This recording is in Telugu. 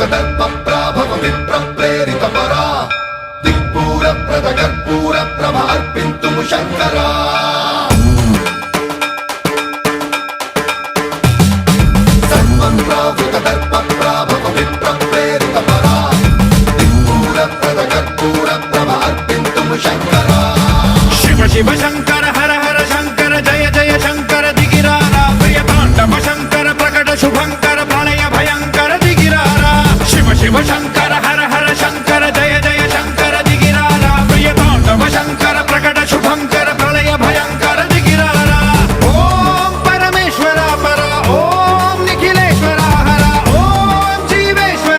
దర్పప్రాభవ విప్రప్రేరిత పరా దిక్పూర ప్రద కర్పూర ప్రభ అర్పింతుము శంకరా సన్మంత్రావృత దర్పప్రాభవ విప్రప్రేరిత పరా దిక్పూర ప్రద కర్పూర ప్రభ అర్పింతుము శంకరా శివ శివ శంకర హర హర శంకర జయ జయ శంకర దిగిరారా ప్రియ తాండవ శంకర ప్రకట శుభంకర ప్రళయ భయంకర దిగిరారా శివ శివ శంకర